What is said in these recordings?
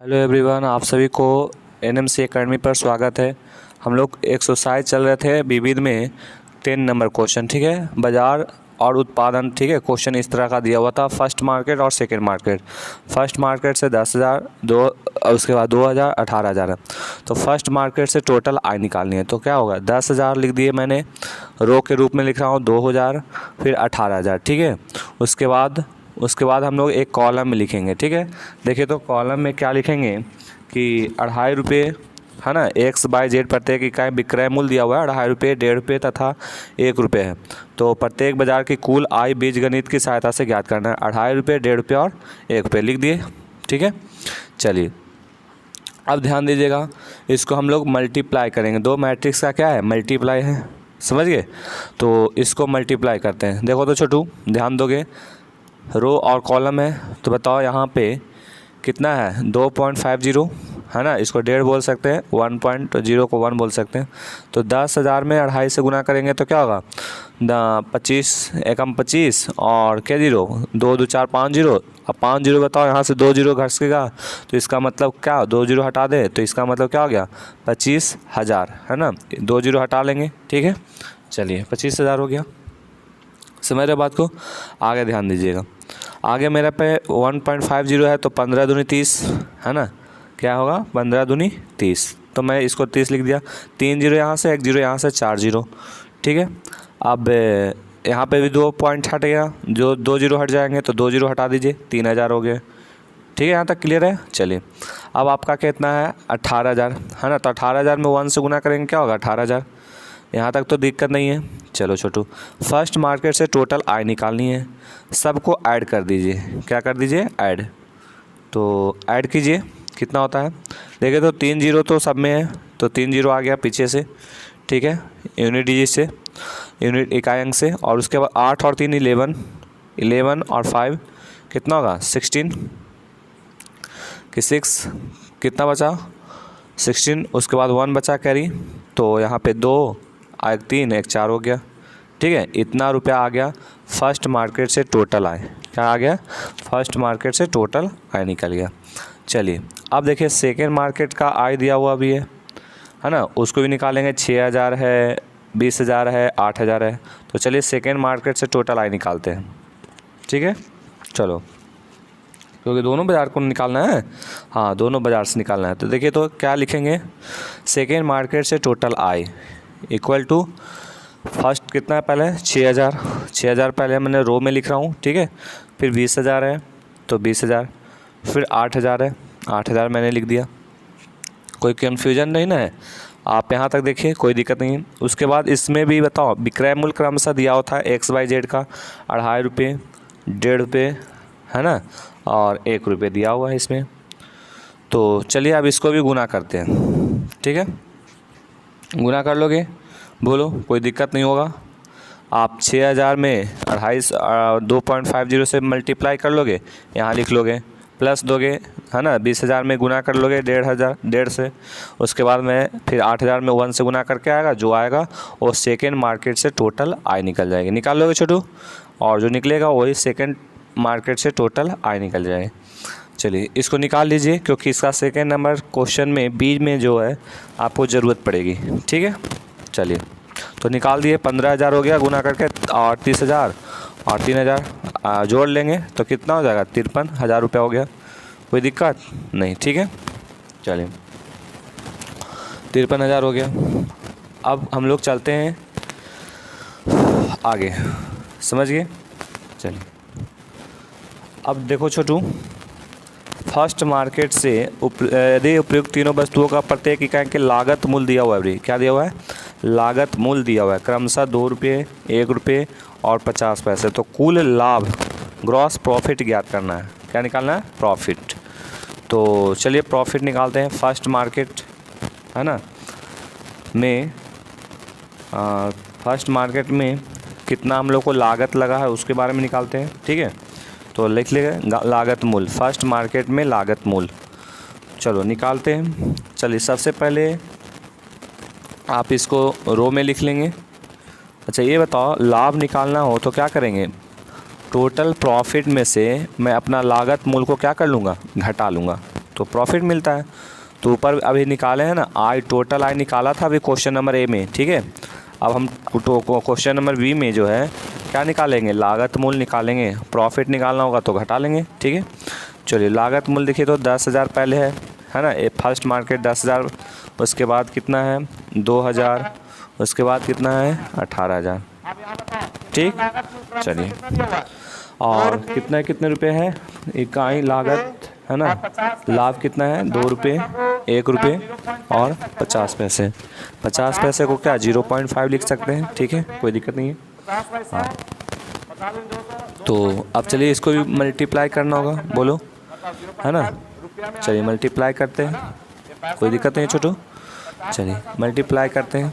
Hello everyone, आप सभी को एनएमसी एकेडमी पर स्वागत है। हम लोग एक्सरसाइज चल रहे थे विविध में 10 नंबर क्वेश्चन, ठीक है। बाजार और उत्पादन, ठीक है। क्वेश्चन इस तरह का दिया हुआ था, फर्स्ट मार्केट और सेकंड मार्केट। फर्स्ट मार्केट से 10,000, उसके बाद 2,000, 18,000 है। तो फर्स्ट मार्केट से टोटल आय निकालनी है। तो क्या होगा, 10,000 लिख दिए मैंने, रो के रूप में लिख रहा हूँ 2,000, फिर 18,000, ठीक है। उसके बाद हम लोग एक कॉलम में लिखेंगे, ठीक है। देखिए तो कॉलम में क्या लिखेंगे कि 2.5 रुपये, है ना। एक्स बाई जेड प्रत्येक इकाई विक्रय मूल्य दिया हुआ है 2.5 रुपये, 1.5 रुपये तथा 1 रुपये है। तो प्रत्येक बाजार की कुल आय बीजगणित की सहायता से ज्ञात करना है। 2.5 रुपये, 1.5 रुपये और 1 रुपये लिख दिए, ठीक है। चलिए अब ध्यान दीजिएगा, इसको हम लोग मल्टीप्लाई करेंगे। दो मैट्रिक्स का क्या है, मल्टीप्लाई है, समझ गए। तो इसको मल्टीप्लाई करते हैं। देखो तो छोटू, ध्यान दोगे, रो और कॉलम है। तो बताओ यहाँ पे कितना है, 2.50, है ना। इसको 1.5 बोल सकते हैं, 1.0 को 1 बोल सकते हैं। तो 10,000 में 2.5 से गुना करेंगे तो क्या होगा, 25 एकम 25 और क्या जीरो, 2 2 4 5 जीरो। अब 5 जीरो बताओ, यहाँ से 2 जीरो घसकेगा तो इसका मतलब क्या, 2 जीरो हटा दे तो इसका मतलब क्या हो गया, 25,000, है ना। 2 जीरो हटा लेंगे, ठीक है। चलिए 25,000 हो गया। समझ रहे बात को, आगे ध्यान दीजिएगा। आगे मेरे पे 1.50 है, तो 15 दूनी 30, है ना। क्या होगा, 15 दूनी 30। तो मैं इसको 30 लिख दिया। 3 जीरो यहाँ से, 1 जीरो यहाँ से, 4 जीरो, ठीक है। अब यहाँ पे भी 2 पॉइंट हट गया, जो 2 जीरो हट जाएंगे तो 2 जीरो हटा दीजिए, 3,000 हो गए, ठीक है। यहाँ तक क्लियर है। चलिए अब आपका कितना है, 18,000, है ना। तो 18,000 में 1 से गुना करेंगे क्या होगा, 18,000। यहाँ तक तो दिक्कत नहीं है। चलो छोटू, फर्स्ट मार्केट से टोटल आय निकालनी है। सबको ऐड कर दीजिए, क्या कर दीजिए, ऐड। तो ऐड कीजिए, कितना होता है। देखिए तो 3 जीरो तो सब में है, तो 3 जीरो आ गया पीछे से, ठीक है, यूनिट डिजिट से, यूनिट इकाई अंक से। और उसके बाद 8 और 3 11, 11 और 5 कितना होगा, 16 कि 6 कितना बचा, 16। उसके बाद 1 बचा कैरी, तो यहाँ पे 2 एक 3 एक 4 हो गया, ठीक है। इतना रुपया आ गया फर्स्ट मार्केट से टोटल आए, क्या आ गया, फर्स्ट मार्केट से टोटल आय निकल गया। चलिए अब देखिए सेकेंड मार्केट का आय दिया हुआ भी है ना, उसको भी निकालेंगे। 6,000 है, 20,000 है, 8,000 है। तो चलिए सेकेंड मार्केट से टोटल आय निकालते हैं, ठीक है। चलो, क्योंकि दोनों बाज़ार को निकालना है, हाँ दोनों बाज़ार से निकालना है। तो देखिए तो क्या लिखेंगे, सेकेंड मार्केट से टोटल आय इक्वल टू फर्स्ट कितना है, पहले 6,000, 6,000 पहले मैंने रो में लिख रहा हूँ, ठीक है। फिर 20,000 है तो 20,000, फिर 8,000 है, 8,000 मैंने लिख दिया। कोई कन्फ्यूजन नहीं ना है, आप यहाँ तक देखिए, कोई दिक्कत नहीं है। उसके बाद इसमें भी बताओ, विक्रय मूल्य क्रमशः दिया होता है एक्स बाई जेड का 2.5 रुपये, 1.5 रुपये, है ना, और 1 रुपये दिया हुआ है इसमें। तो चलिए अब इसको भी गुना करते हैं, ठीक है। गुना कर लोगे, बोलो, कोई दिक्कत नहीं होगा। आप 6,000 में 2.50 से मल्टीप्लाई कर लोगे, यहाँ लिख लोगे, प्लस दोगे, है ना। 20,000 में गुना कर लोगे 1.5 से। उसके बाद में फिर 8,000 में 1 से गुना करके आएगा, जो आएगा वो सेकेंड मार्केट से टोटल आय निकल जाएगी। निकाल लोगे छोटू, और जो निकलेगा वही सेकेंड मार्केट से टोटल आय निकल जाएगी। चलिए इसको निकाल लीजिए, क्योंकि इसका सेकेंड नंबर क्वेश्चन में बीच में जो है आपको ज़रूरत पड़ेगी, ठीक है। चलिए तो निकाल दिए, 15,000 हो गया गुना करके, और 30,000 और 3,000 जोड़ लेंगे तो कितना हो जाएगा, 53,000 रुपये हो गया। कोई दिक्कत नहीं, ठीक है। चलिए 53,000 हो गया। अब हम लोग चलते हैं आगे, समझ गए। चलिए अब देखो छोटू, फर्स्ट मार्केट से यदि उपयुक्त तीनों वस्तुओं का प्रत्येक इकाई के लागत मूल्य दिया हुआ है, क्या दिया हुआ है, लागत मूल्य दिया हुआ है, क्रमशः 2 रुपये, 1 रुपये और 50 पैसे। तो कुल लाभ, ग्रॉस प्रॉफिट ज्ञात करना है। क्या निकालना है, प्रॉफिट। तो चलिए प्रॉफिट निकालते हैं। फर्स्ट मार्केट, है ना, में फर्स्ट मार्केट में कितना हम लोग को लागत लगा है उसके बारे में निकालते हैं, ठीक है। तो लिख लेंगे लागत मूल्य, फर्स्ट मार्केट में लागत मूल्य। चलो निकालते हैं। चलिए सबसे पहले आप इसको रो में लिख लेंगे। अच्छा ये बताओ, लाभ निकालना हो तो क्या करेंगे, टोटल प्रॉफिट में से मैं अपना लागत मूल्य को क्या कर लूँगा, घटा लूँगा। तो प्रॉफिट मिलता है। तो ऊपर अभी निकाले हैं ना आई, टोटल आई निकाला था अभी क्वेश्चन नंबर ए में, ठीक है। अब हम क्वेश्चन नंबर बी में जो है क्या निकालेंगे, लागत मूल्य निकालेंगे। प्रॉफिट निकालना होगा तो घटा लेंगे, ठीक है। चलिए लागत मूल्य देखिए तो 10,000 पहले है ना, फर्स्ट मार्केट 10,000, उसके बाद कितना है 2,000, उसके बाद कितना है 18,000, ठीक। चलिए और कितने रुपए है इकाई लागत, है ना। लाभ कितना है 2 रुपये, 1 रुपये और 50 पैसे। 50 पैसे को क्या 0.5 लिख सकते हैं, ठीक है, कोई दिक्कत नहीं है। हाँ तो अब चलिए इसको भी मल्टीप्लाई करना होगा, बोलो, है ना। चलिए मल्टीप्लाई करते हैं, कोई दिक्कत नहीं है छोटू। चलिए मल्टीप्लाई करते हैं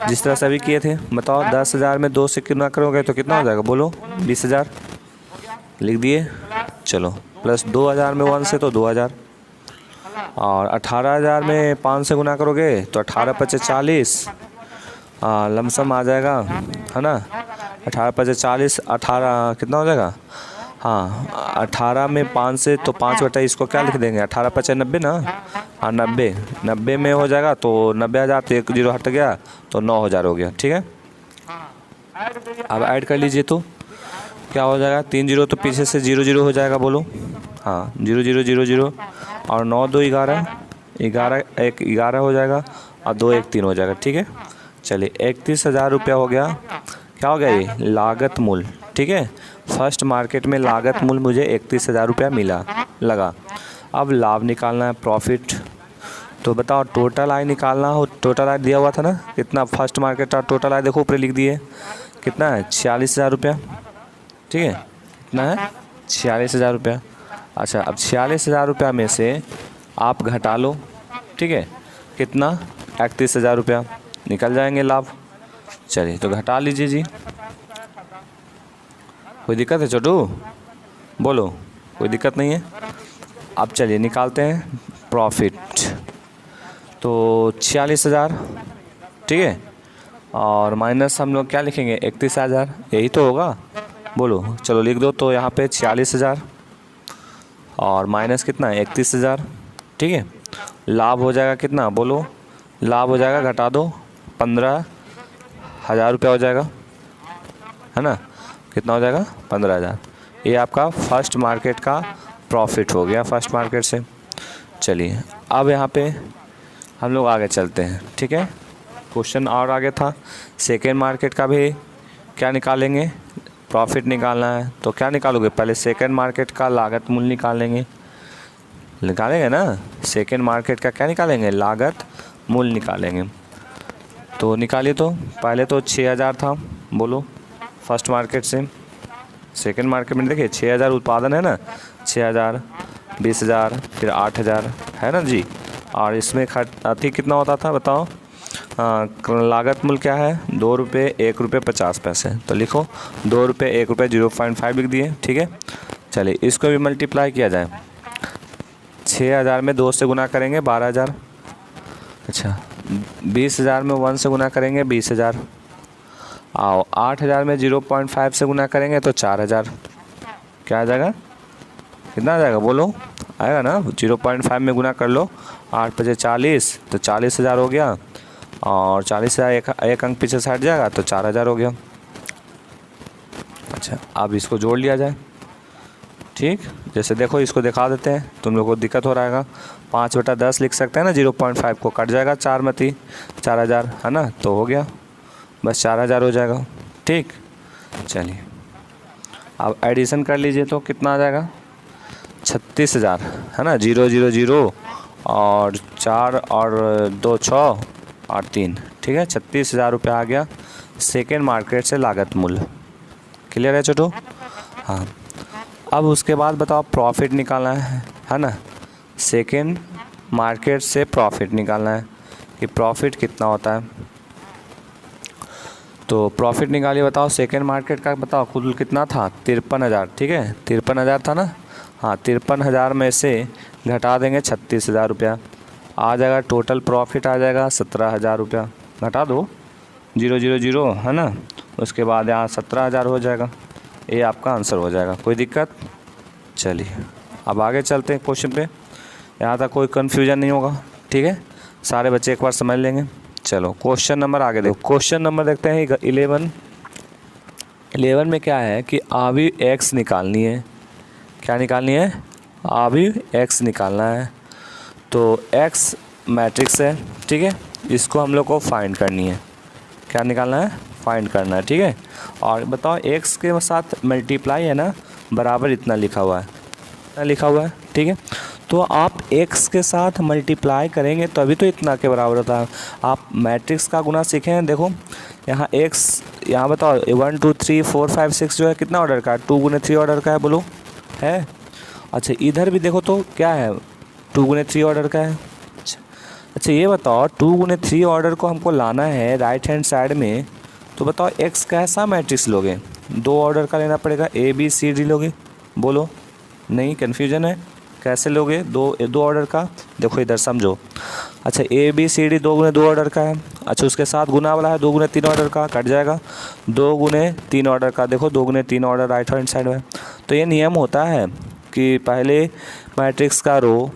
जिस तरह से अभी किए थे। बताओ 10,000 में 2 से कितना करोगे तो कितना हो जाएगा, बोलो 20,000 लिख दिए। चलो प्लस 2,000 में 1 से तो 2,000, और 18,000 में 5 से गुना करोगे तो 18 पचे 40, लमसम आ जाएगा, है ना। 18 पचे 40, 18 कितना हो जाएगा, हाँ 18 में 5 से तो 5 बटा इसको क्या लिख देंगे, 18 पचे 90 ना, हाँ 90 में हो जाएगा तो 90,000, तो 1 0 हट गया तो 9,000 हो गया, ठीक है। अब ऐड कर लीजिए तो क्या हो जाएगा, 3 0 तो पीछे से 0 0 हो जाएगा, बोलो, हाँ 0 0 0 0 और 9 2 11, 11 1 11 हो जाएगा और 2 1 3 हो जाएगा, ठीक है। चलिए 31,000 रुपया हो गया, क्या हो गया ये लागत मूल्य, ठीक है। फर्स्ट मार्केट में लागत मूल्य मुझे 31,000 रुपया लगा। अब लाभ निकालना है, प्रॉफिट। तो बताओ टोटल आय निकालना हो, टोटल आय दिया हुआ था ना कितना, फर्स्ट मार्केट का टोटल आय देखो ऊपर लिख दिए कितना है 46,000 रुपया, ठीक है, कितना है 46,000 रुपया। अच्छा अब 46,000 रुपया में से आप घटा लो, ठीक है, कितना 31,000 रुपया निकल जाएंगे लाभ। चलिए तो घटा लीजिए जी, कोई दिक्कत है छोटू, बोलो, कोई दिक्कत नहीं है। अब चलिए निकालते हैं प्रॉफिट। तो 46,000, ठीक है, और माइनस हम लोग क्या लिखेंगे 31,000, यही तो होगा, बोलो। चलो लिख दो, तो यहाँ पे 46,000 और माइनस कितना है 31,000, ठीक है। लाभ हो जाएगा कितना, बोलो, लाभ हो जाएगा घटा दो 15,000 रुपया हो जाएगा, है ना, कितना हो जाएगा 15,000। ये आपका फर्स्ट मार्केट का प्रॉफिट हो गया फर्स्ट मार्केट से। चलिए अब यहाँ पे हम लोग आगे चलते हैं, ठीक है। क्वेश्चन और आगे था, सेकेंड मार्केट का भी क्या निकालेंगे, प्रॉफिट निकालना है। तो क्या निकालोगे, पहले सेकेंड मार्केट का लागत मूल्य निकालेंगे ना, सेकेंड मार्केट का क्या निकालेंगे, लागत मूल्य निकालेंगे। तो निकालिए, तो पहले तो 6,000 था, बोलो, फर्स्ट मार्केट से सेकेंड मार्केट में देखिए 6,000 उत्पादन है ना, 6,000, 20,000, फिर 8,000 है ना जी। और इसमें अति कितना होता था बताओ, लागत मूल्य क्या है 2 रुपये 1 रुपये 50 पैसे। तो लिखो 2 रुपये 1 रुपये 0.5 लिख दिए, ठीक है। चलिए इसको भी मल्टीप्लाई किया जाए, 6,000 में 2 से गुना करेंगे 12,000, अच्छा 20,000 में 1 से गुना करेंगे 20,000, और 8,000 में 0.5 से गुना करेंगे तो 4,000, क्या आ जाएगा, कितना आ जाएगा, बोलो, आएगा ना, 0.5 में गुना कर लो, 8 पचे 40 तो 40,000 हो गया, और 40,000 एक अंक पीछे से हट जाएगा तो 4,000 हो गया। अच्छा अब इसको जोड़ लिया जाए, ठीक, जैसे देखो इसको दिखा देते हैं, तुम लोग को दिक्कत हो रहा है, 5 बटा 10 लिख सकते हैं ना, 0.5 को कट जाएगा 4 में 4,000, है ना, तो हो गया, बस 4,000 हो जाएगा, ठीक। चलिए अब एडिशन कर लीजिए तो कितना आ जाएगा 36,000, है ना, 0 0 0 और 4 और 2 6 और 3, ठीक है, 36,000 रुपया आ गया सेकेंड मार्केट से लागत मूल्य। क्लियर है छोटू, हाँ। अब उसके बाद बताओ प्रॉफिट निकालना है ना, सेकेंड मार्केट से प्रॉफिट निकालना है कि प्रॉफिट कितना होता है। तो प्रॉफिट निकालिए, बताओ सेकेंड मार्केट का, बताओ कुल कितना था 53,000, ठीक है, 53,000 था ना, हाँ 53,000 में से घटा देंगे 36,000 रुपया, आ जाएगा टोटल प्रॉफिट आ जाएगा 17,000 रुपया, घटा दो 0 0 0, है ना, उसके बाद यहाँ 17,000 हो जाएगा, ये आपका आंसर हो जाएगा, कोई दिक्कत। चलिए अब आगे चलते हैं क्वेश्चन पे, यहाँ तक कोई कन्फ्यूजन नहीं होगा, ठीक है, सारे बच्चे एक बार समझ लेंगे। चलो क्वेश्चन नंबर आगे देखो, क्वेश्चन नंबर देखते हैं 11 में क्या है कि आविव x निकालनी है। क्या निकालनी है? आविव x निकालना है। तो x मैट्रिक्स है, ठीक है, इसको हम लोग को फाइंड करनी है। क्या निकालना है? फाइंड करना है, ठीक है। और बताओ x के साथ मल्टीप्लाई है ना, बराबर इतना लिखा हुआ है, इतना लिखा हुआ है, ठीक है। तो आप x के साथ मल्टीप्लाई करेंगे तो अभी तो इतना के बराबर होता है। आप मैट्रिक्स का गुना सीखे हैं, देखो यहाँ x, यहाँ बताओ 1 2 3 4 5 6 जो है कितना ऑर्डर का है? 2 गुने 3 ऑर्डर का है, बोलो है। अच्छा इधर भी देखो तो क्या है, 2 गुने 3 ऑर्डर का है। अच्छा ये बताओ 2 गुने 3 ऑर्डर को हमको लाना है राइट हैंड साइड में, तो बताओ x कैसा मैट्रिक्स लोगे? 2 ऑर्डर का लेना पड़ेगा, ABCD लोगे, बोलो नहीं, कन्फ्यूजन है, कैसे लोगे? दो ऑर्डर का, देखो इधर समझो। अच्छा ABCD 2 गुने 2 ऑर्डर का है, अच्छा उसके साथ गुना वाला है 2 गुने 3 ऑर्डर का, कट जाएगा 2 गुने 3 ऑर्डर का, देखो 2 गुने 3 ऑर्डर राइट हैंड साइड में। तो ये नियम होता है कि पहले मैट्रिक्स का रो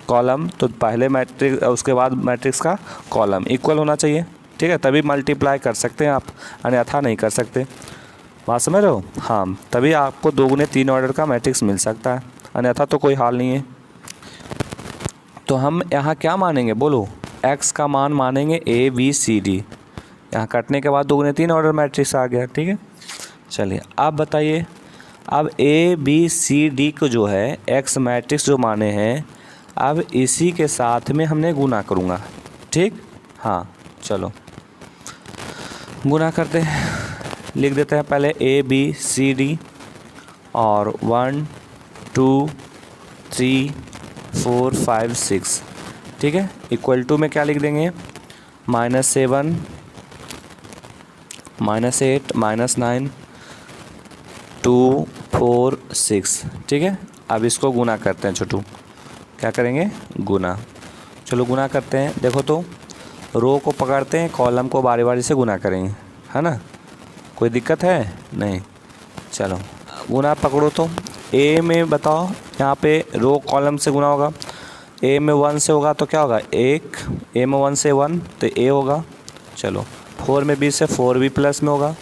कॉलम, तो पहले मैट्रिक्स उसके बाद मैट्रिक्स का कॉलम इक्वल होना चाहिए, ठीक है, तभी मल्टीप्लाई कर सकते हैं आप, अन्यथा नहीं कर सकते। बात समझ रहे हो? हाँ, तभी आपको 2 गुने 3 ऑर्डर का मैट्रिक्स मिल सकता है, अन्यथा तो कोई हाल नहीं है। तो हम यहाँ क्या मानेंगे, बोलो? x का मान मानेंगे ABCD। यहाँ कटने के बाद 2 गुने 3 ऑर्डर मैट्रिक्स आ गया, ठीक है। चलिए अब बताइए, अब ABCD को जो है x मैट्रिक्स जो माने हैं, अब इसी के साथ में हमने गुना करूँगा, ठीक। हाँ चलो गुना करते हैं, लिख देते हैं पहले ABCD और 1 2 3 4 5 6, ठीक है, इक्वल टू में क्या लिख देंगे? -7 -8 -9 2 4 6, ठीक है। अब इसको गुना करते हैं छोटू, क्या करेंगे? गुना। चलो गुना करते हैं, देखो तो रो को पकड़ते हैं, कॉलम को बारी बारी से गुना करेंगे, है ना, कोई दिक्कत है? नहीं। चलो गुना पकड़ो, तो A में बताओ, यहाँ पे रो कॉलम से गुना होगा, A में 1 से होगा तो क्या होगा? 1, A में 1 से 1 तो A होगा। चलो 4 में B से 4B प्लस में होगा।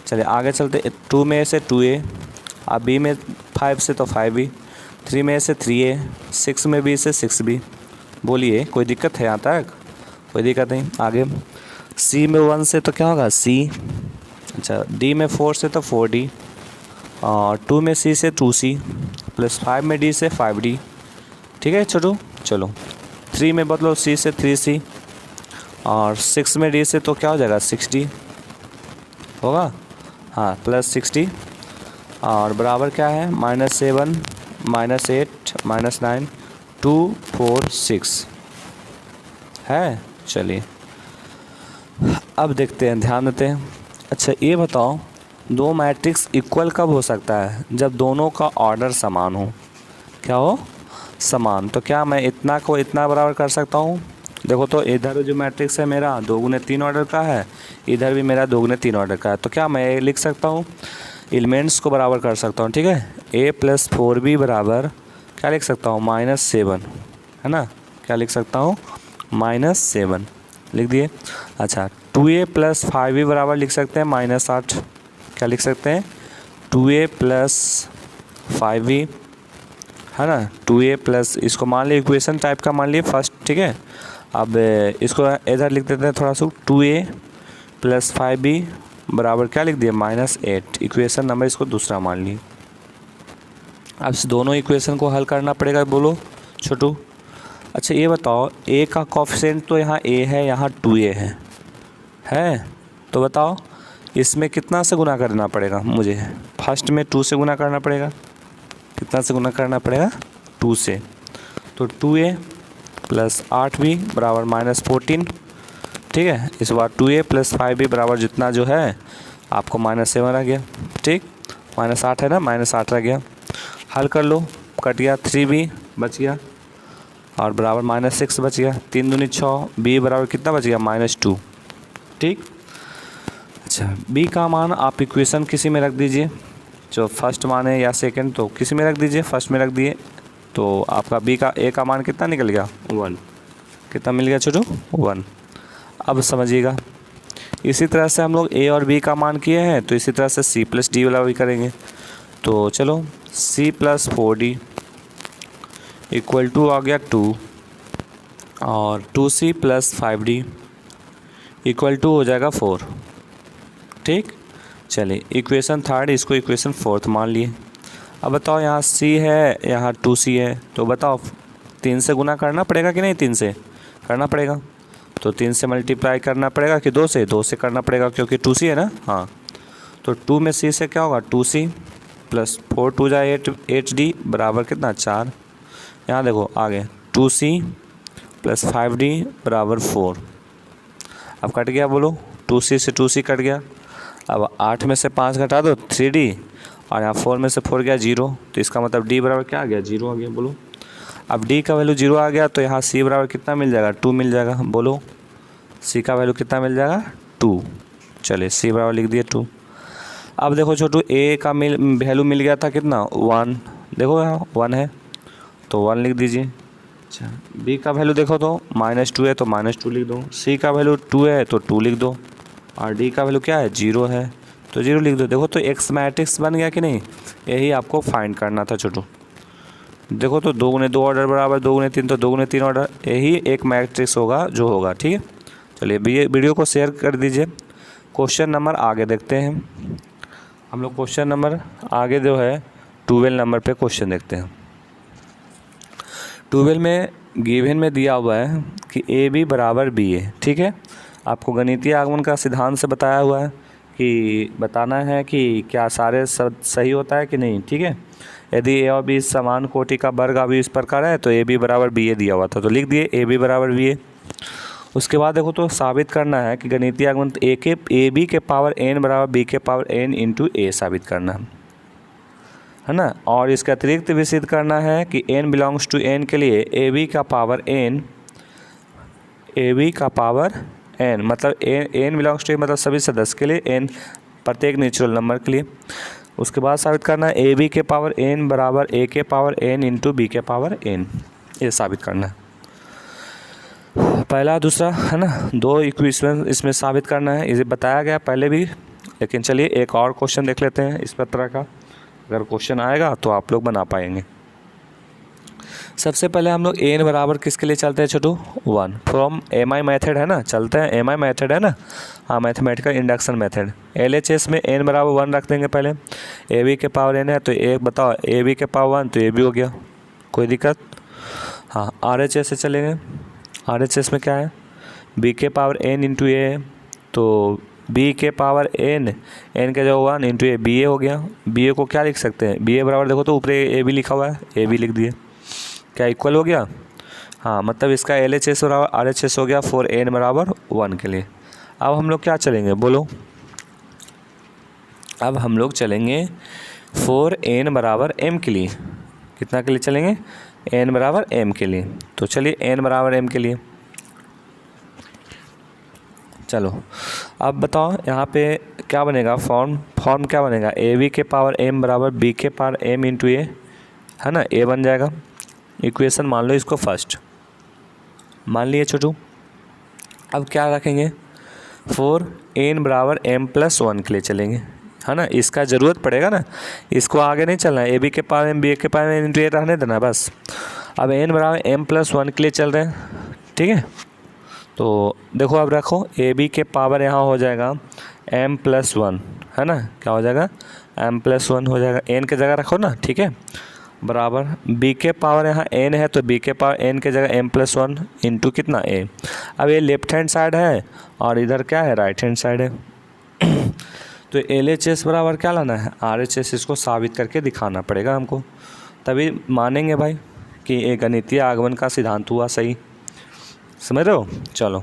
चलिए आगे चलते, 2 में A से 2A, अब B में 5 से तो 5B, 3 में A से 3A, 6 में B से 6B। बोलिए कोई दिक्कत है यहाँ तक? कोई दिक्कत नहीं। आगे C में 1 से तो क्या होगा? C। अच्छा D में 4 से तो 4D, और 2 में C से 2C, प्लस 5 में D से 5D, ठीक है छोटू। चलो 3 में बदलो C से 3C, और 6 में D से तो क्या हो जाएगा? 6D होगा, हाँ, प्लस 6D, और बराबर क्या है? -7 -8 -9 2 4 6 है। चलिए अब देखते हैं, ध्यान देते हैं। अच्छा ये बताओ, दो मैट्रिक्स इक्वल कब हो सकता है? जब दोनों का ऑर्डर समान हो। क्या हो? समान। तो क्या मैं इतना को इतना बराबर कर सकता हूँ? देखो तो इधर जो मैट्रिक्स है मेरा 2 गुने 3 ऑर्डर का है, इधर भी मेरा 2 गुने 3 ऑर्डर का है, तो क्या मैं लिख सकता हूँ? एलिमेंट्स को बराबर कर सकता हूँ, ठीक है। A + 4B बराबर क्या लिख सकता हूँ? -7, है ना। क्या लिख सकता हूँ? -7 लिख दिए। अच्छा 2A + 5B बराबर लिख सकते हैं -8। क्या लिख सकते हैं? 2A + 5B, है ना। 2A प्लस, इसको मान लिया इक्वेशन टाइप का मान लिए फर्स्ट, ठीक है। अब इसको इधर लिख देते हैं थोड़ा सा, 2A + 5B बराबर क्या लिख दिया? -8। इक्वेशन नंबर इसको दूसरा मान लिए। अब इस दोनों इक्वेशन को हल करना पड़ेगा, बोलो छोटू। अच्छा ये बताओ, A का कोफिशिएंट तो यहाँ A है, यहाँ 2A है, तो बताओ इसमें कितना से गुना करना पड़ेगा मुझे? फर्स्ट में 2 से गुना करना पड़ेगा। कितना से गुना करना पड़ेगा? 2 से। तो 2A + 8B बराबर -14, ठीक है। इस बार 2A + 5B बराबर जितना जो है आपको -7 रह गया, ठीक। -8 है ना, -8 रह गया। हल कर लो, कट गया, 3B बच गया, और बराबर -6 बच गया। 3 दूनी 6, B बराबर कितना बच गया? -2, ठीक। अच्छा B का मान आप इक्वेशन किसी में रख दीजिए, जो फर्स्ट मान है या सेकंड तो किसी में रख दीजिए, फर्स्ट में रख दिए तो आपका बी का ए का मान कितना निकल गया 1। कितना मिल गया छोटू 1। अब समझिएगा इसी तरह से हम लोग ए और बी का मान किए हैं तो इसी तरह से सी प्लस डी वाला भी करेंगे। तो चलो C plus 4d equal to आ गया 2 और 2c plus 5d equal to हो जाएगा 4। ठीक, चलिए इक्वेशन थर्ड इसको इक्वेशन फोर्थ मान लिए। अब बताओ यहाँ c है यहाँ 2c है तो बताओ 3 से गुना करना पड़ेगा कि नहीं, 3 से करना पड़ेगा तो 3 से मल्टीप्लाई करना पड़ेगा कि 2 से, 2 से करना पड़ेगा क्योंकि 2c है ना। हाँ तो 2 में c से क्या होगा 2c प्लस 4 2 जाए 8d बराबर कितना 4। यहाँ देखो आगे 2c प्लस 5d बराबर 4। अब कट गया, बोलो 2c से 2c कट गया। अब 8 में से 5 घटा दो 3d और यहाँ 4 में से 4 गया 0 तो इसका मतलब d बराबर क्या आ गया 0 आ गया। बोलो अब d का वैल्यू 0 आ गया तो यहाँ c बराबर कितना मिल जाएगा 2 मिल जाएगा। बोलो c का वैल्यू कितना मिल जाएगा 2। चलिए c बराबर लिख दिए 2। अब देखो छोटू a का वैल्यू मिल गया था कितना 1, देखो यहाँ 1 है तो 1 लिख दीजिए। अच्छा b का वैल्यू देखो तो -2 है तो -2 लिख दो, c का वैल्यू 2 है तो 2 लिख दो और d का वैल्यू क्या है 0 है तो 0 लिख दो। देखो तो एक्स मैट्रिक्स बन गया कि नहीं, यही आपको फाइंड करना था छोटू। देखो तो 2 गुने 2 ऑर्डर बराबर 2 गुने 3 तो 2 गुने 3 ऑर्डर, यही एक मैट्रिक्स होगा जो होगा। ठीक है, चलिए वीडियो को शेयर कर दीजिए। क्वेश्चन नंबर आगे देखते हैं हम लोग। क्वेश्चन नंबर आगे जो है 12 नंबर पे क्वेश्चन देखते हैं। 12 में गिवन में दिया हुआ है कि ए बी बराबर बी ए। ठीक है, आपको गणितीय आगमन का सिद्धांत से बताया हुआ है कि बताना है कि क्या सारे शब्द सही होता है कि नहीं। ठीक है, यदि ए और बी समान कोटि का वर्ग अभी इस प्रकार है तो ए बी बराबर बी ए दिया हुआ था तो लिख दिए ए बी बराबर बी ए। उसके बाद देखो तो साबित करना है कि गणितीय आगमन ए बी के पावर एन बराबर बी के पावर एन इंटू ए साबित करना है ना। और इसके अतिरिक्त भी सिद्ध करना है कि n बिलोंग्स टू n के लिए ए बी का पावर n मतलब n बिलोंग्स टू मतलब सभी सदस्य के लिए n प्रत्येक नेचुरल नंबर के लिए। उसके बाद साबित करना है ए बी के पावर n बराबर a के पावर n इंटू बी के पावर n, ये साबित करना है। पहला दूसरा है ना, 2 इक्वेशन इसमें साबित करना है, इसे बताया गया पहले भी। लेकिन चलिए एक और क्वेश्चन देख लेते हैं इस तरह का, अगर क्वेश्चन आएगा तो आप लोग बना पाएंगे। सबसे पहले हम लोग n बराबर किसके लिए चलते हैं छोटू 1 फ्रॉम एम आई मैथड है ना, चलते हैं एम आई मैथड है ना। हाँ मैथमेटिकल इंडक्शन मेथड। LHS में n बराबर 1 रख देंगे पहले। ए बी के पावर n है तो एक बताओ ए बी के पावर 1 तो ए बी हो गया, कोई दिक्कत। हाँ RHS से चलेंगे। RHS में क्या है b के पावर n इंटू ए है तो b के पावर n के जो 1 इंटू ए बी ए हो गया। बी ए को क्या लिख सकते हैं बी ए बराबर देखो तो ऊपर ए बी लिखा हुआ है ए बी लिख दिए, क्या इक्वल हो गया। हाँ मतलब इसका LHS बराबर RHS हो गया फॉर n बराबर 1 के लिए। अब हम लोग क्या चलेंगे बोलो, अब हम लोग चलेंगे फॉर n बराबर m के लिए। कितना के लिए चलेंगे n बराबर m के लिए। तो चलिए n बराबर m के लिए चलो। अब बताओ यहाँ पे क्या बनेगा फॉर्म क्या बनेगा ए बी के पावर m बराबर b के पावर m इंटू ए है ना, a बन जाएगा। इक्वेशन मान लो इसको फर्स्ट मान लिए छोटू। अब क्या रखेंगे फॉर n बराबर m प्लस 1 के लिए चलेंगे है ना, इसका ज़रूरत पड़ेगा ना, इसको आगे नहीं चलना है। ए बी के पावर m बी के पावर n इंटू ए रहने देना बस। अब n बराबर m प्लस 1 के लिए चल रहे हैं। ठीक है, तो देखो अब रखो ए बी के पावर यहाँ हो जाएगा m प्लस 1 है ना, क्या हो जाएगा m प्लस 1 हो जाएगा, n के जगह रखो ना। ठीक है, बराबर b के पावर यहाँ n है तो b के पावर n के जगह m प्लस 1 इंटू कितना a। अब ये लेफ्ट हैंड साइड है और इधर क्या है राइट हैंड साइड है। तो LHS बराबर क्या लाना है RHS, इसको साबित करके दिखाना पड़ेगा हमको, तभी मानेंगे भाई कि एक गणितीय आगमन का सिद्धांत हुआ सही। समझ रहे हो। चलो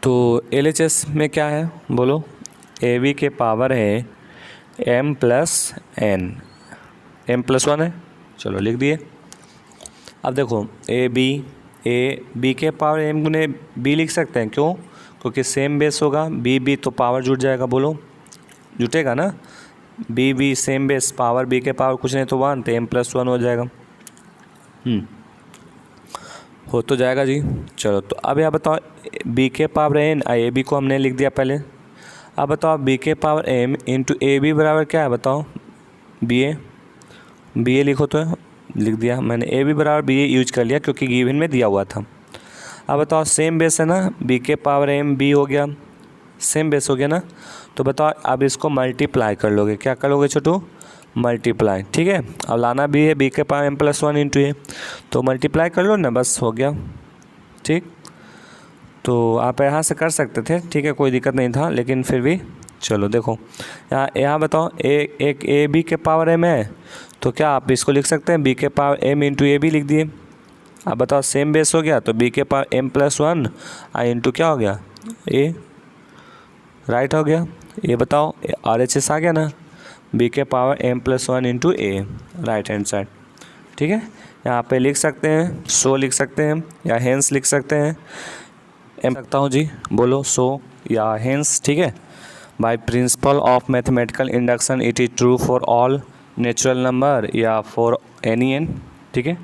तो LHS में क्या है बोलो ए बी के पावर है m plus n, m plus 1 है, चलो लिख दिए। अब देखो ए बी के पावर m गुने b लिख सकते हैं, क्यों क्योंकि सेम बेस होगा, b तो पावर जुड़ जाएगा। बोलो जुटेगा ना, b b same base, power b के पावर कुछ नहीं तो 1, तो m+1 हो जाएगा। हो तो जाएगा जी। चलो तो अब यह बताओ बी के पावर n, ए बी को हमने लिख दिया पहले। अब बताओ बी के power m into a b बराबर क्या है, बताओ बी ए लिखो, तो लिख दिया मैंने, ए बी बराबर बी ए यूज कर लिया क्योंकि गिवन में दिया हुआ था। अब बताओ सेम बेस है ना, बी के पावर m बी हो गया, सेम बेस हो गया ना, तो बताओ अब इसको मल्टीप्लाई कर लोगे, क्या कर लोगे छोटू, मल्टीप्लाई, ठीक है। अब लाना भी है बी के पावर m+1 इंटू ए, तो मल्टीप्लाई कर लो ना, बस हो गया, ठीक। तो आप यहाँ से कर सकते थे, ठीक है, कोई दिक्कत नहीं था, लेकिन फिर भी चलो देखो यहाँ बताओ एक ए बी के पावर m है, तो क्या आप इसको लिख सकते हैं बी के power m into a b लिख दिए। अब बताओ सेम बेस हो गया, तो बी के पावर m+1 इंटू क्या हो गया ए, राइट हो गया। ये बताओ RHS आ गया ना, बी के पावर m+1 इंटू ए, राइट हैंड साइड, ठीक है। यहाँ पे लिख सकते हैं सो लिख सकते हैं या हेंस लिख सकते हैं, एम सकता हूँ जी, बोलो सो या हेंस, ठीक है। By principle of mathematical induction it is true for all natural number या फॉर एनी n, ठीक है।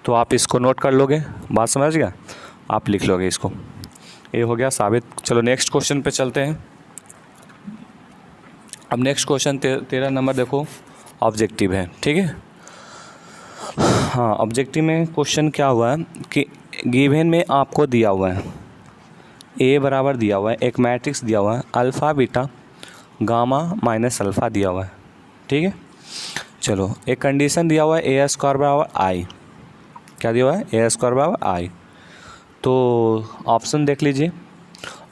तो आप इसको नोट कर लोगे, बात समझ गया, आप लिख लोगे इसको, ये हो गया साबित। चलो नेक्स्ट क्वेश्चन पे चलते हैं। अब नेक्स्ट क्वेश्चन 13 नंबर देखो, ऑब्जेक्टिव है, ठीक है। हाँ, ऑब्जेक्टिव में क्वेश्चन क्या हुआ है कि गिवन में आपको दिया हुआ है ए बराबर दिया हुआ है, एक मैट्रिक्स दिया हुआ है, alpha beta gamma minus alpha दिया हुआ है, ठीक है। चलो एक कंडीशन दिया हुआ है ए स्क्वायर बराबर आई, क्या दिया हुआ है, ए स्क्वायर बराबर आई। तो ऑप्शन देख लीजिए,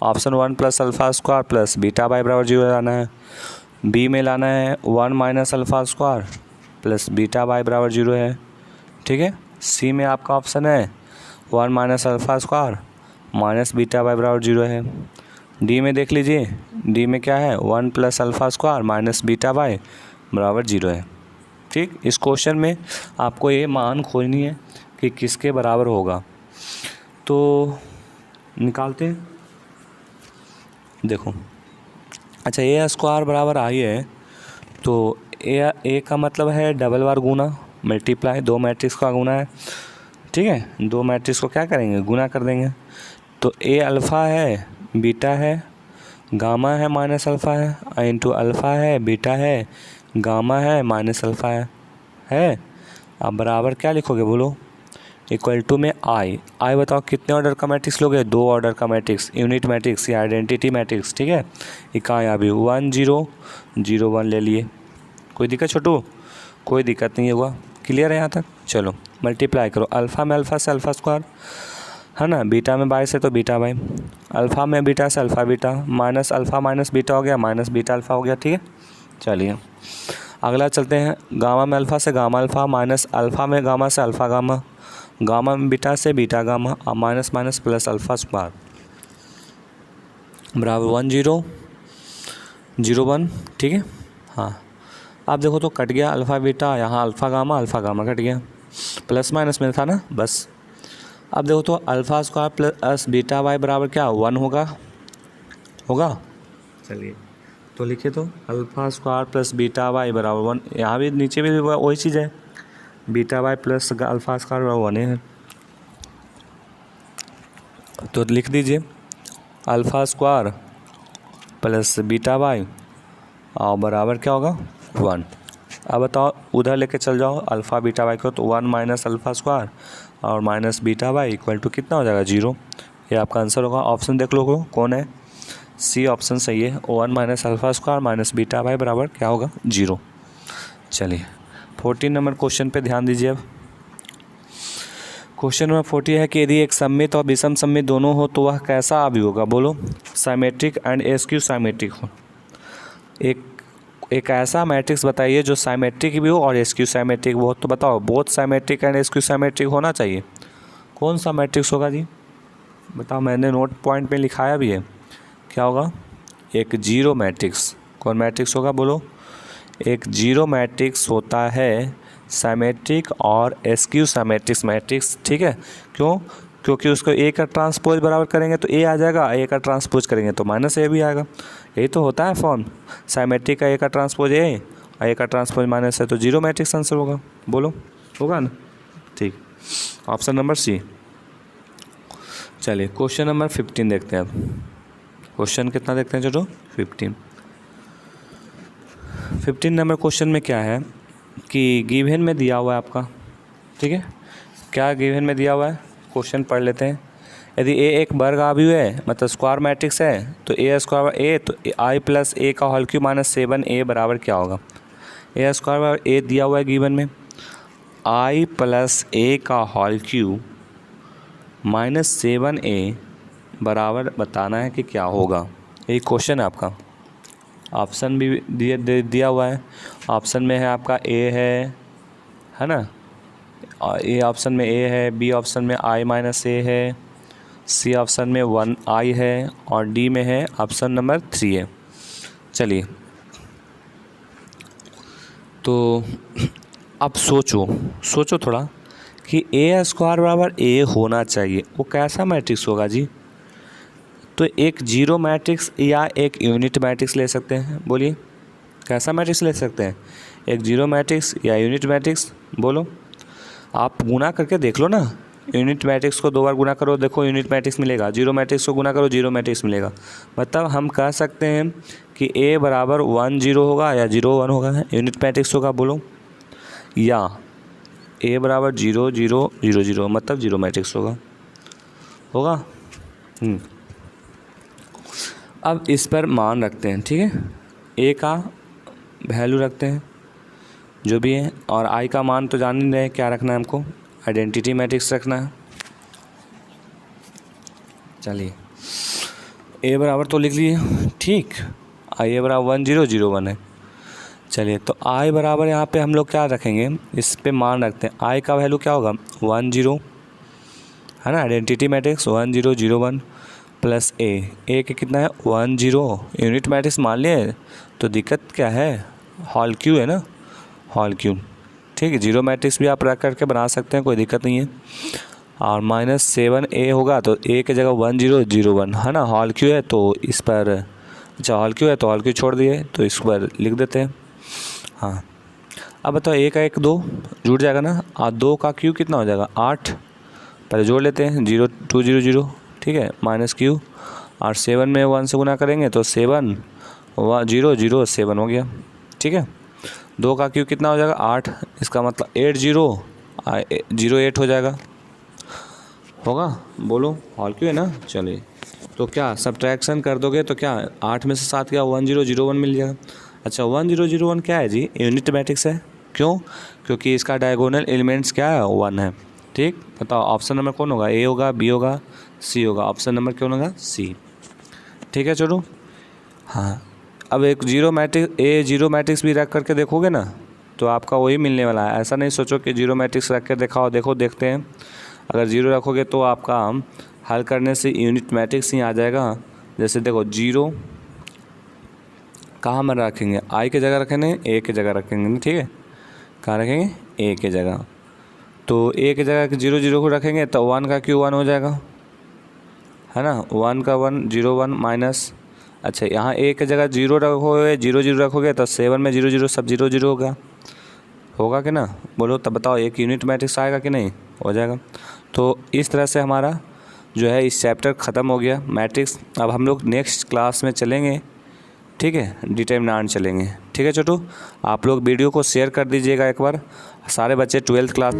option 1 plus alpha square plus beta by बराबर 0 लाना है, बी में लाना है 1 minus alpha square plus beta by बराबर 0 है, ठीक है। सी में आपका ऑप्शन है 1 minus alpha square minus beta by बराबर 0 है। डी में देख लीजिए, डी में क्या है 1 plus alpha square minus beta by बराबर 0 है, ठीक। इस क्वेश्चन में आपको ये मान खोजनी है कि किसके बराबर होगा, तो निकालते हैं, देखो। अच्छा ए स्क्वायर बराबर आई है, तो ए का मतलब है डबल बार गुना, मल्टीप्लाई, दो मैट्रिक्स का गुना है, ठीक है। दो मैट्रिक्स को क्या करेंगे, गुना कर देंगे। तो ए अल्फ़ा है, बीटा है, गामा है, माइनस अल्फ़ा है, इंटू अल्फ़ा है, बीटा है, गामा है, माइनस अल्फ़ा है। अब बराबर क्या लिखोगे बोलो, इक्वल टू में आई बताओ कितने ऑर्डर का मैट्रिक्स लोगे, 2 ऑर्डर का मैट्रिक्स, यूनिट मैट्रिक्स या आइडेंटिटी मैट्रिक्स, ठीक है। इका यहाँ भी 1 0 0 1 ले लिए, कोई दिक्कत छोटू, कोई दिक्कत नहीं होगा, क्लियर है यहाँ तक। चलो मल्टीप्लाई करो, अल्फ़ा में अल्फ़ा से अल्फ़ा स्क्वायर है ना, बीटा में बाई से तो बीटा बाई, अल्फ़ा में बीटा से alpha beta, minus alpha minus beta हो गया, माइनस बीटा अल्फ़ा हो गया, ठीक है। चलिए अगला चलते हैं, गामा में अल्फ़ा से गामा अल्फ़ा, माइनस अल्फ़ा में गामा से अल्फ़ा गामा, गामा में बीटा से beta gamma, minus minus plus alpha square बराबर 1 0 0 1, ठीक है। हाँ अब देखो तो कट गया अल्फ़ा बीटा, यहाँ अल्फ़ा गामा कट गया, प्लस माइनस में था ना, बस। अब देखो तो alpha square plus beta y बराबर क्या 1 होगा। चलिए तो लिखिए, तो alpha square plus beta y बराबर 1, यहाँ भी नीचे भी वही चीज़ है, beta y plus alpha square बराबर 1 है, तो लिख दीजिए alpha square plus beta y और बराबर क्या होगा 1। अब बताओ उधर लेके चल जाओ अल्फ़ा बीटा वाई को, तो 1 माइनस अल्फ़ा स्क्वायर और minus beta y equal to कितना हो जाएगा 0। ये आपका आंसर होगा। ऑप्शन देख लो कौन है, सी ऑप्शन सही है, 1 minus alpha square minus beta y बराबर क्या होगा 0। चलिए 14 नंबर क्वेश्चन पे ध्यान दीजिए। अब क्वेश्चन नंबर 40 है कि यदि एक सममित और विषम सममित दोनों हो तो वह कैसा अवयव होगा, बोलो। साइमेट्रिक एंड एस्क्यू साइमेट्रिक हो। एक ऐसा मैट्रिक्स बताइए जो साइमेट्रिक भी हो और एस्क्यू साइमेट्रिक भी हो, तो बताओ both symmetric and askew symmetric होना चाहिए। कौन सा मैट्रिक्स होगा जी, बताओ, मैंने नोट पॉइंट में लिखाया भी है, क्या होगा, एक जीरो मैट्रिक्स। कौन मैट्रिक्स होगा बोलो, एक जीरो मैट्रिक्स होता है साइमेट्रिक और एस्क्यू साइमेट्रिक्स मैट्रिक्स, ठीक है। क्यों, क्योंकि उसको ए का ट्रांसपोज बराबर करेंगे तो ए आ जाएगा, ए का ट्रांसपोज करेंगे तो माइनस ए भी आएगा। यही तो होता है फॉर्म साइमेट्रिक का, ए का ट्रांसपोज ए और ए का ट्रांसपोज माइनस है, तो जीरो मैट्रिक्स आंसर होगा। बोलो होगा ना? ठीक, ऑप्शन नंबर सी। चलिए क्वेश्चन नंबर 15 देखते हैं। अब क्वेश्चन कितना देखते हैं चलो? 15 नंबर क्वेश्चन में क्या है कि गिवन में दिया हुआ है आपका, ठीक है, क्या गिवन में दिया हुआ है क्वेश्चन पढ़ लेते हैं। यदि ए एक वर्ग आव्यूह है मतलब स्क्वायर मैट्रिक्स है तो ए स्क्वायर ए, तो आई प्लस ए का होल क्यूब माइनस 7a बराबर क्या होगा? ए स्क्वायर बराबर ए दिया हुआ है गिवन में, आई प्लस ए का होल क्यूब माइनस 7a बराबर बताना है कि क्या होगा। यही क्वेश्चन है आपका। ऑप्शन भी दिया हुआ है। ऑप्शन में है आपका ए है ना, ए ऑप्शन में ए है, बी ऑप्शन में आई माइनस ए है, सी ऑप्शन में 1i है और डी में है ऑप्शन नंबर 3 है। चलिए तो अब सोचो थोड़ा कि ए स्क्वायर बराबर ए होना चाहिए, वो कैसा मैट्रिक्स होगा जी? तो एक जीरो मैट्रिक्स या एक यूनिट मैट्रिक्स ले सकते हैं। बोलिए कैसा मैट्रिक्स ले सकते हैं? एक जीरो मैट्रिक्स या यूनिट मैट्रिक्स? बोलो, आप गुना करके देख लो ना। यूनिट मैट्रिक्स को 2 बार गुना करो, देखो यूनिट मैट्रिक्स मिलेगा। जीरो मैट्रिक्स को गुना करो, जीरो मैट्रिक्स मिलेगा। मतलब हम कह सकते हैं कि ए बराबर 1 0 होगा या 0 1 होगा, यूनिट मैट्रिक्स होगा। बोलो, या ए बराबर 0 0 0 0 मतलब जीरो मैट्रिक्स होगा। अब इस पर मान रखते हैं, ठीक है, ए का वैल्यू रखते हैं जो भी है, और आई का मान तो जान ही रहे क्या रखना है हमको, आइडेंटिटी मैट्रिक्स रखना है। चलिए ए बराबर तो लिख लिए, ठीक, आई ए बराबर 1 0 0 1 है। चलिए तो आई बराबर यहाँ पे हम लोग क्या रखेंगे, इस पे मान रखते हैं। आई का वैल्यू क्या होगा? 1 0 है ना, आइडेंटिटी मैट्रिक्स 1 0 0 1 प्लस ए के कितना है? 1 0। यूनिट मैट्रिक्स मान लिए तो दिक्कत क्या है? होल क्यू है ना, होल क्यू, ठीक है। जीरो मैट्रिक्स भी आप रख करके बना सकते हैं, कोई दिक्कत नहीं है। और माइनस 7a होगा तो ए के जगह 1 0 0 1 है ना, होल क्यू है तो इस पर, अच्छा होल क्यू है तो होल क्यू छोड़ दिए तो इस पर लिख देते हैं। हाँ, अब बताओ ए का 1 2 जुड़ जाएगा ना, और 2 का क्यू कितना हो जाएगा? 8। पहले जोड़ लेते हैं, 0 2 0 0, ठीक है, माइनस क्यू, और 7 में 1 से गुना करेंगे तो 7 0 0 7 हो गया, ठीक है। 2 का क्यू कितना हो जाएगा? 8, इसका मतलब 8 0 0 8 हो जाएगा, होगा। बोलो होल क्यू है ना। चलिए तो क्या सब्ट्रैक्शन कर दोगे तो क्या 8 में से 7 क्या 1 0 0 1 मिल जाएगा। अच्छा 1 0 0 1 क्या है जी? यूनिट मैट्रिक्स है। क्यों? क्योंकि इसका डायगोनल एलिमेंट्स क्या है? 1 है, ठीक। बताओ ऑप्शन नंबर कौन होगा? ए होगा, बी होगा, सी होगा। ऑप्शन नंबर कौन होगा? सी, ठीक है। चलो हाँ, अब एक जीरो मैट्रिक्स भी रख करके देखोगे ना तो आपका वही मिलने वाला है। ऐसा नहीं सोचो कि जीरो मैट्रिक्स रख कर दिखाओ, देखते हैं। अगर जीरो रखोगे तो आपका हल करने से यूनिट मैट्रिक्स ही आ जाएगा। जैसे देखो जीरो कहाँ में रखेंगे? आई के जगह रखेंगे, ए के जगह रखेंगे, ठीक है। कहाँ रखेंगे? ए के जगह। तो ए के जगह 0 0 को रखेंगे तो 1 का क्यू 1 हो जाएगा, है ना। 1 का 1 0 1 माइनस, अच्छा यहाँ ए के जगह 0 रखोगे, 0 0 रखोगे तो 7 में 0 0 सब 0 0 होगा कि ना। बोलो तब बताओ एक यूनिट मैट्रिक्स आएगा कि नहीं? हो जाएगा। तो इस तरह से हमारा जो है इस चैप्टर ख़त्म हो गया मैट्रिक्स। अब हम लोग नेक्स्ट क्लास में चलेंगे, ठीक है, डिटरमिनेंट चलेंगे, ठीक है। छोटू आप लोग वीडियो को शेयर कर दीजिएगा एक बार, सारे बच्चे 12th क्लास